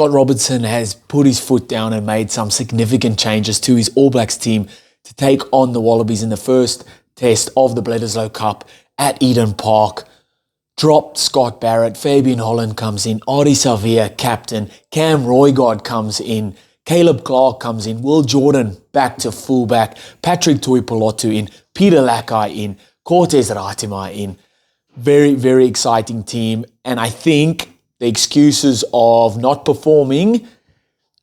Scott Robertson has put his foot down and made some significant changes to his All Blacks team to take on the Wallabies in the first test of the Bledisloe Cup at Eden Park. Dropped Scott Barrett, Fabian Holland comes in, Ardie Savea, captain, Cam Roigard comes in, Caleb Clark comes in, Will Jordan back to fullback, Patrick Tuipulotu in, Peter Lakai in, Cortez Ratimai in. Very, very exciting team. And I think the excuses of not performing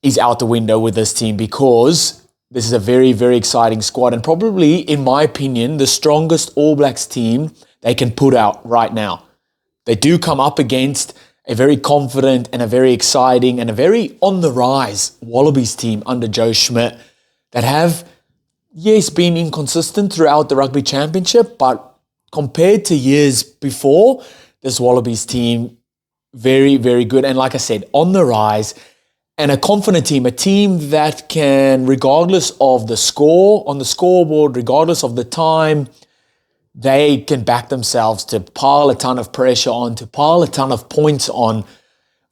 is out the window with this team, because this is a very, very exciting squad and probably, in my opinion, the strongest All Blacks team they can put out right now. They do come up against a very confident and a very exciting and a very on-the-rise Wallabies team under Joe Schmidt that have, yes, been inconsistent throughout the Rugby Championship, but compared to years before, this Wallabies team, very, very good. And like I said, on the rise, and a confident team, a team that can, regardless of the score on the scoreboard, regardless of the time, they can back themselves to pile a ton of pressure on, to pile a ton of points on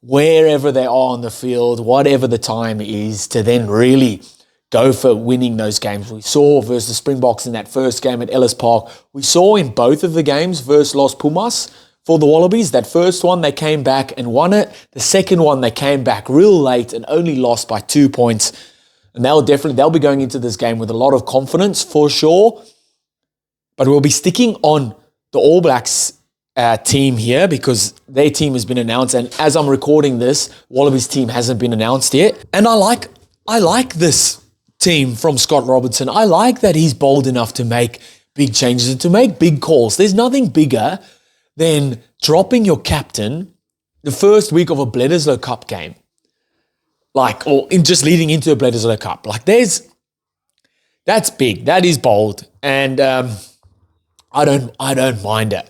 wherever they are on the field, whatever the time is, to then really go for winning those games. We saw versus the Springboks in that first game at Ellis Park. We saw in both of the games versus Los Pumas for the Wallabies. That first one, they came back and won it. The second one, they came back real late and only lost by 2 points. And they'll be going into this game with a lot of confidence for sure. But we'll be sticking on the All Blacks team here because their team has been announced. And as I'm recording this, Wallabies team hasn't been announced yet. And I like this team from Scott Robertson. I like that he's bold enough to make big changes and to make big calls. There's nothing bigger than dropping your captain the first week of a Bledisloe Cup game. Or in just leading into a Bledisloe Cup. That's big. That is bold. And I don't mind it.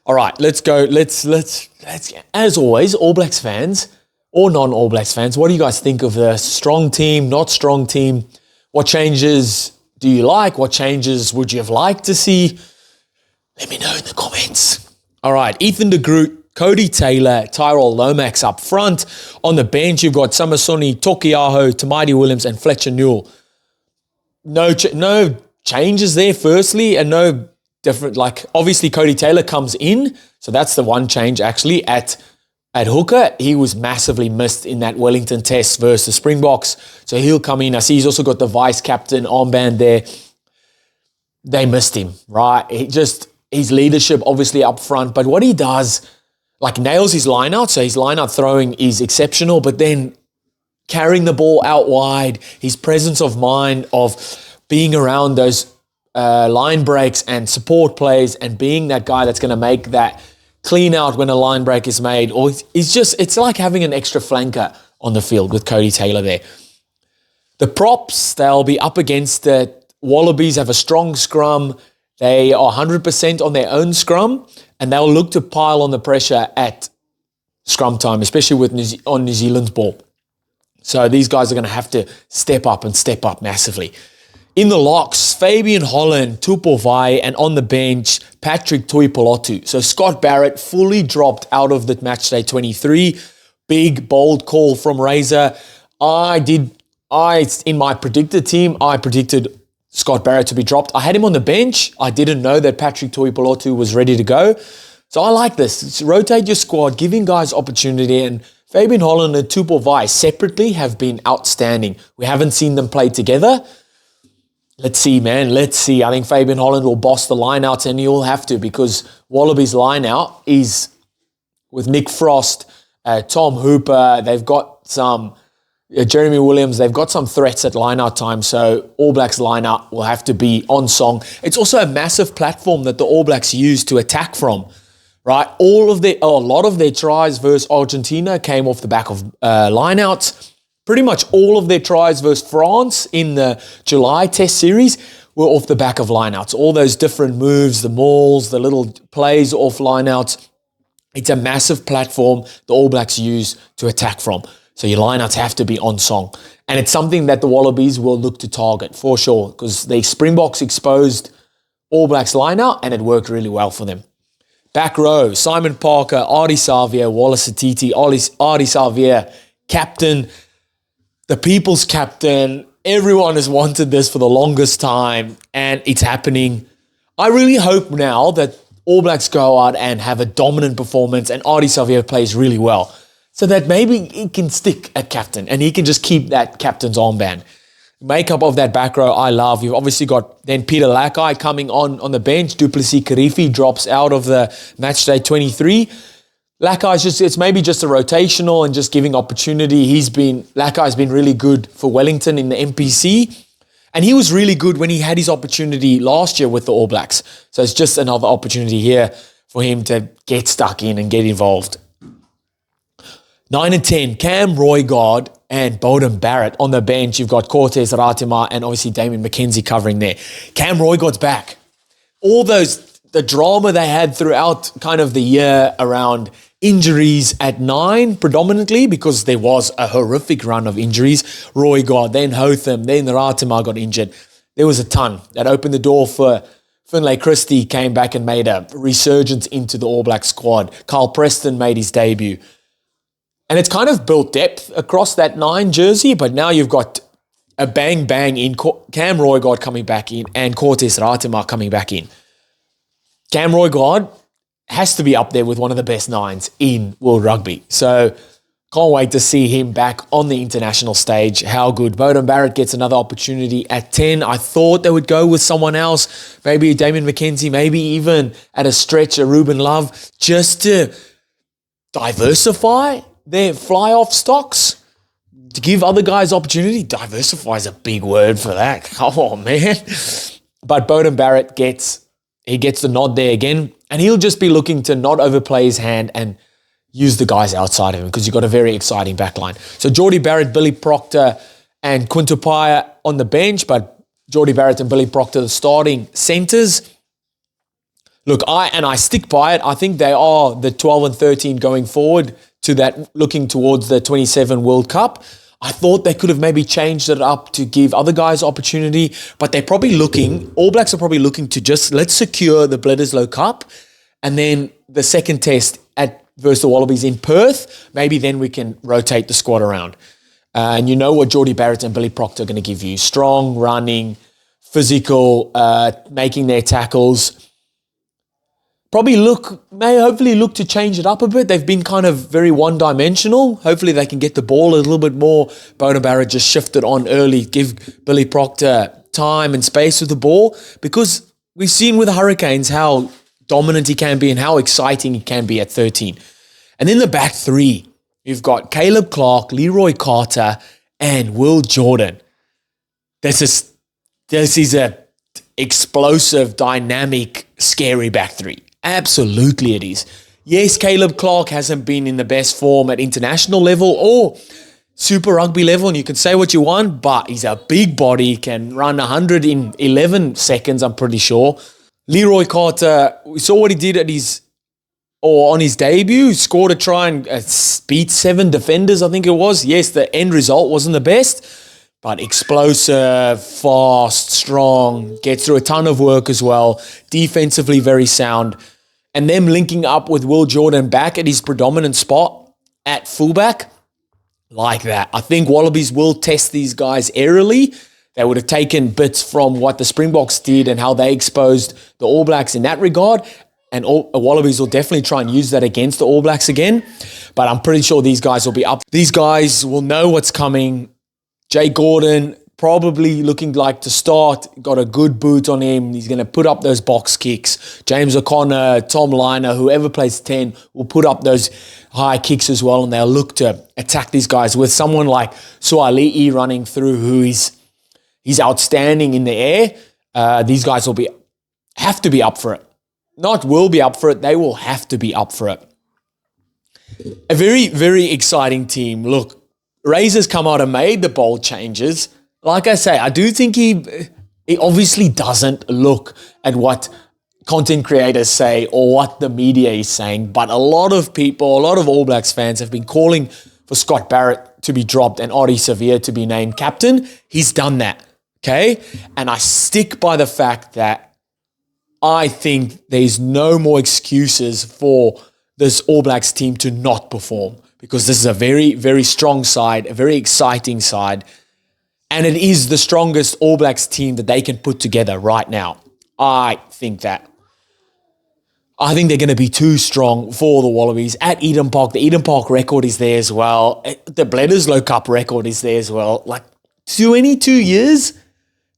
All right, let's go. Let's as always, All Blacks fans or non-All Blacks fans, what do you guys think of the strong team, not strong team? What changes do you like? What changes would you have liked to see? Let me know in the comments. All right, Ethan de Groot, Cody Taylor, Tyrell Lomax up front. On the bench, you've got Samasoni, Tokiaho, Tamaiti Williams, and Fletcher Newell. No changes there, firstly, and no different, obviously Cody Taylor comes in, so that's the one change actually at hooker. He was massively missed in that Wellington test versus Springboks, so he'll come in. I see he's also got the vice captain armband there. They missed him, right? His leadership obviously up front, but what he does, nails his line out, so his line out throwing is exceptional, but then carrying the ball out wide, his presence of mind of being around those line breaks and support plays and being that guy that's going to make that clean out when a line break is made, or it's like having an extra flanker on the field with Cody Taylor there. The props, they'll be up against the Wallabies, have a strong scrum. They are 100% on their own scrum, and they'll look to pile on the pressure at scrum time, especially on New Zealand's ball. So these guys are going to have to step up massively. In the locks, Fabian Holland, Tupou Vaa'i, and on the bench, Patrick Tuipulotu. So Scott Barrett fully dropped out of the matchday 23. Big, bold call from Razor. In my predicted team, I predicted Scott Barrett to be dropped. I had him on the bench. I didn't know that Patrick Tuipulotu was ready to go. So I like this. It's rotate your squad, giving guys opportunity, and Fabian Holland and Tupou Vaa'i separately have been outstanding. We haven't seen them play together. Let's see, man. Let's see. I think Fabian Holland will boss the line-outs, and he'll have to, because Wallabies line-out is with Nick Frost, Tom Hooper. They've got some Jeremy Williams. They've got some threats at line-out time, so All Blacks line-out will have to be on song. It's also a massive platform that the All Blacks use to attack from, right? A lot of their tries versus Argentina came off the back of line-outs. Pretty much all of their tries versus France in the July Test series were off the back of lineouts. All those different moves, the mauls, the little plays off lineouts. It's a massive platform the All Blacks use to attack from. So your lineouts have to be on song. And it's something that the Wallabies will look to target for sure, because the Springboks exposed All Blacks lineout and it worked really well for them. Back row, Simon Parker, Ardie Savea, Wallace Atiti, Ardie Savea, captain, the people's captain. Everyone has wanted this for the longest time, and it's happening. I really hope now that All Blacks go out and have a dominant performance and Ardie Savea plays really well, so that maybe he can stick at captain and he can just keep that captain's armband. Makeup of that back row, I love. You've obviously got then Peter Lakai coming on the bench. Duplessis Karifi drops out of the match day 23. Lakai's it's maybe just a rotational and just giving opportunity. Lakai's been really good for Wellington in the MPC. And he was really good when he had his opportunity last year with the All Blacks. So it's just another opportunity here for him to get stuck in and get involved. 9 and 10, Cam Roigard and Beauden Barrett on the bench. You've got Cortez Ratima and obviously Damien McKenzie covering there. Cam Roigard's back. The drama they had throughout kind of the year around injuries at 9 predominantly, because there was a horrific run of injuries. Roigard, then Hotham, then Ratima got injured. There was a ton that opened the door for Finlay Christie, came back and made a resurgence into the All Black squad. Carl Preston made his debut. And it's kind of built depth across that 9 jersey, but now you've got a bang in Cam Roigard coming back in and Cortez Ratima coming back in. Cam Roigard has to be up there with one of the best 9s in World Rugby. So can't wait to see him back on the international stage. How good. Beauden Barrett gets another opportunity at 10. I thought they would go with someone else, maybe Damien McKenzie, maybe even at a stretch a Ruben Love, just to diversify their fly-off stocks, to give other guys opportunity. Diversify is a big word for that. Come on, man. But Beauden Barrett gets the nod there again, and he'll just be looking to not overplay his hand and use the guys outside of him, because you've got a very exciting backline. So Jordie Barrett, Billy Proctor, and Quintupaya on the bench, but Jordie Barrett and Billy Proctor the starting centres. Look, I stick by it. I think they are the 12 and 13 going forward to that, looking towards the 27 World Cup. I thought they could have maybe changed it up to give other guys opportunity, but they're probably All Blacks are probably looking to just, let's secure the Bledisloe Cup, and then the second test versus the Wallabies in Perth, maybe then we can rotate the squad around. And you know what Jordie Barrett and Billy Proctor are going to give you. Strong, running, physical, making their tackles. Hopefully look to change it up a bit. They've been kind of very one-dimensional. Hopefully they can get the ball a little bit more. Beauden Barrett just shifted on early, give Billy Proctor time and space with the ball, because we've seen with the Hurricanes how dominant he can be and how exciting he can be at 13. And in the back 3, you've got Caleb Clark, Leroy Carter, and Will Jordan. This is a explosive, dynamic, scary back 3. Absolutely it is. Yes, Caleb Clark hasn't been in the best form at international level or Super Rugby level, and you can say what you want, but he's a big body, can run 100 in 11 seconds, I'm pretty sure. Leroy Carter, we saw what he did on his debut, scored a try and beat 7 defenders, I think it was. Yes, the end result wasn't the best, but explosive, fast, strong, gets through a ton of work as well, defensively very sound. And them linking up with Will Jordan back at his predominant spot at fullback, like that. I think Wallabies will test these guys aerially. They would have taken bits from what the Springboks did and how they exposed the All Blacks in that regard. And Wallabies will definitely try and use that against the All Blacks again. But I'm pretty sure these guys will be up. These guys will know what's coming. Jay Gordon probably looking like to start. Got a good boot on him. He's going to put up those box kicks. James O'Connor, Tom Liner, whoever plays 10 will put up those high kicks as well. And they'll look to attack these guys with someone like Suali'i running through, who he's outstanding in the air. These guys have to be up for it. Not will be up for it. They will have to be up for it. A very, very exciting team. Look, Razor's come out and made the bold changes. Like I say, I do think he obviously doesn't look at what content creators say or what the media is saying, but a lot of people, a lot of All Blacks fans have been calling for Scott Barrett to be dropped and Ardie Savea to be named captain. He's done that, okay? And I stick by the fact that I think there's no more excuses for this All Blacks team to not perform, because this is a very, very strong side, a very exciting side, and it is the strongest All Blacks team that they can put together right now. I think they're going to be too strong for the Wallabies at Eden Park. The Eden Park record is there as well. The Bledisloe Cup record is there as well. Like 22 years,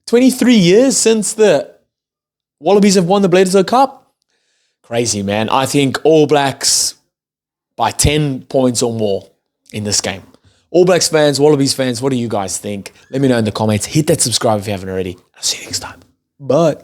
23 years since the Wallabies have won the Bledisloe Cup. Crazy, man. I think All Blacks by 10 points or more in this game. All Blacks fans, Wallabies fans, what do you guys think? Let me know in the comments. Hit that subscribe if you haven't already. I'll see you next time. Bye.